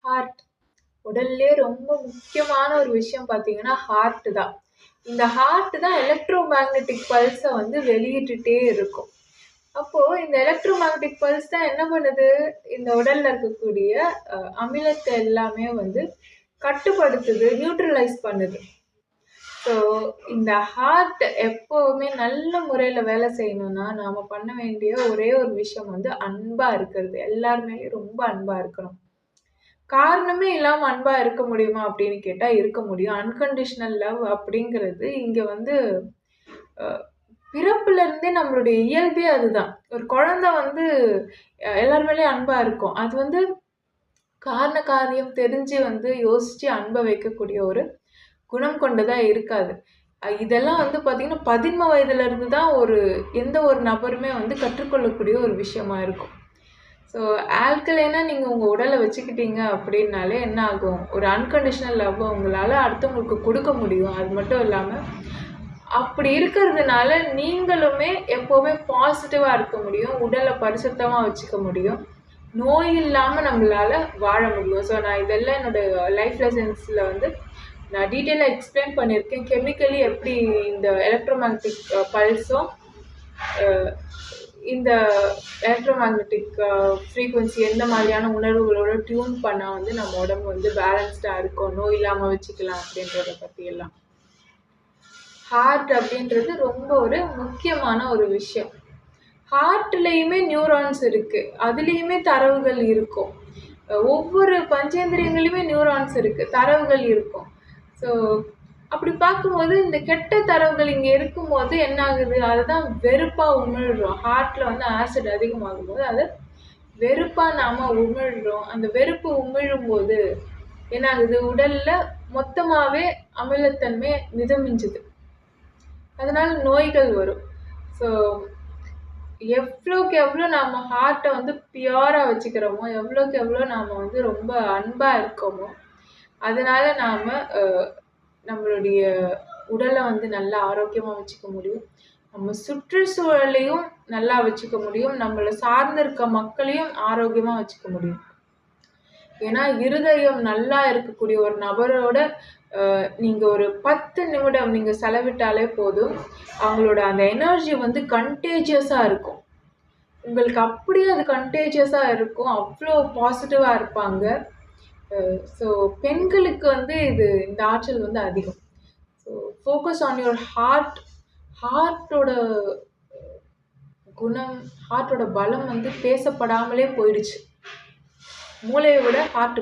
Heart. உடல்லே ரொம்ப முக்கியமான ஒரு விஷயம் பார்த்தீங்கன்னா, ஹார்ட் தான். இந்த ஹார்ட் தான் எலக்ட்ரோ மேக்னெட்டிக் பல்ஸ வந்து வெளியிட்டுட்டே இருக்கும். அப்போ இந்த எலக்ட்ரோ மேக்னெட்டிக் பல்ஸ் தான் என்ன பண்ணுது? இந்த உடல்ல இருக்கக்கூடிய அமிலத்த எல்லாமே வந்து கட்டுப்படுத்துது, நியூட்ரலைஸ் பண்ணுது. ஸோ இந்த ஹார்ட் எப்பவுமே நல்ல முறையில வேலை செய்யணும்னா, நாம பண்ண வேண்டிய ஒரே ஒரு விஷயம் வந்து அன்பா இருக்கிறது. எல்லார் மேலயும் ரொம்ப அன்பா இருக்கணும். காரணமே இல்லாம அன்பா இருக்க முடியுமா அப்படின்னு கேட்டா இருக்க முடியும். அன்கண்டிஷனல் லவ் அப்படிங்கிறது இங்க வந்து அ பிறப்புல இருந்தே நம்மளுடைய இயல்பே அதுதான். ஒரு குழந்தை வந்து எல்லார் மேலயும் அன்பா இருக்கும். அது வந்து காரண காரியம் தெரிஞ்சு வந்து யோசிச்சு அன்ப வைக்கக்கூடிய ஒரு குணம் கொண்டதா இருக்காது. இதெல்லாம் வந்து பார்த்தீங்கன்னா, 13 வயதுல இருந்து தான் எந்த ஒரு நபருமே வந்து கற்றுக்கொள்ளக்கூடிய ஒரு விஷயமா இருக்கும். ஸோ ஆல்கலைனா நீங்க உங்க உடல்ல வச்சுக்கிட்டீங்க அப்படின்னாலே என்ன ஆகும்? ஒரு அன்கண்டிஷனல் லவ்வ உங்களால அடுத்தவங்களுக்கு குடுக்க முடியும். அது மட்டும் இல்லாம, அப்படி இருக்கிறதுனால நீங்களுமே எப்பவுமே பாசிட்டிவா இருக்க முடியும். உடல பரிசுத்தமா வச்சுக்க முடியும். நோய் இல்லாம நம்மளால வாழ முடியும். ஸோ நான் இதெல்லாம் என்னோட லைஃப் லெசன்ஸ்ல வந்து நான் டீட்டெயிலா எக்ஸ்பிளைன் பண்ணியிருக்கேன். கெமிக்கலி எப்படி இந்த எலக்ட்ரோ மேக்னெட்டிக் பல்ஸும் இந்த எலக்ட்ரோ மேக்னெட்டிக் ஃப்ரீக்வன்சி எந்த மாதிரியான உணர்வுகளோட டியூன் பண்ணா வந்து நம்ம உடம்பு வந்து பேலன்ஸ்டா இருக்கும், நோய் இல்லாம வச்சுக்கலாம் அப்படின்றத பத்தி எல்லாம். ஹார்ட் அப்படின்றது ரொம்ப ஒரு முக்கியமான ஒரு விஷயம். ஹார்ட்லயுமே நியூரான்ஸ் இருக்கு. அதுலயுமே தரவுகள் இருக்கும். ஒவ்வொரு பஞ்சேந்திரியங்களையுமே நியூரான்ஸ் இருக்கு. தரவுகள் இருக்கும். ஸோ அப்படி பார்க்கும்போது இந்த கெட்ட தரவுகள் இங்க இருக்கும்போது என்ன ஆகுது? அதுதான் வெறுப்பா உமிழ்றோம். ஹார்ட்ல வந்து ஆசிட் அதிகமாகும்போது அது வெறுப்பா நாம உமிழ்றோம். அந்த வெறுப்பு உமிழும்போது என்ன ஆகுது? உடல்ல மொத்தமாவே அமிலத்தன்மை மிதமிஞ்சுது. அதனால நோய்கள் வரும். ஸோ எவ்வளோக்கு எவ்வளோ நாம ஹார்ட்ட வந்து பியூரா வச்சுக்கிறோமோ, எவ்வளோக்கு எவ்வளோ நாம வந்து ரொம்ப அன்பா இருக்கோமோ, அதனால நாம நம்மளுடைய உடல வந்து நல்லா ஆரோக்கியமா வச்சுக்க முடியும். நம்ம சுற்றுச்சூழலையும் நல்லா வச்சுக்க முடியும். நம்மள சார்ந்து இருக்க மக்களையும் ஆரோக்கியமா வச்சுக்க முடியும். ஏன்னா, இருதயம் நல்லா இருக்கக்கூடிய ஒரு நபரோட நீங்க ஒரு 10 நிமிடம் நீங்க செலவிட்டாலே போதும். அவங்களோட அந்த எனர்ஜி வந்து கன்டேஜியஸா இருக்கும். உங்களுக்கு அப்படியே அது கன்டேஜியஸா இருக்கும். அவ்ளோ பாசிட்டிவா இருப்பாங்க. ஸோ பெண்களுக்கு வந்து இந்த ஆற்றல் வந்து அதிகம். So focus on your heart. ஹார்ட்டோட குணம், ஹார்ட்டோட பலம் வந்து பேசப்படாமலே போயிடுச்சு. மூளைய விட ஹார்ட்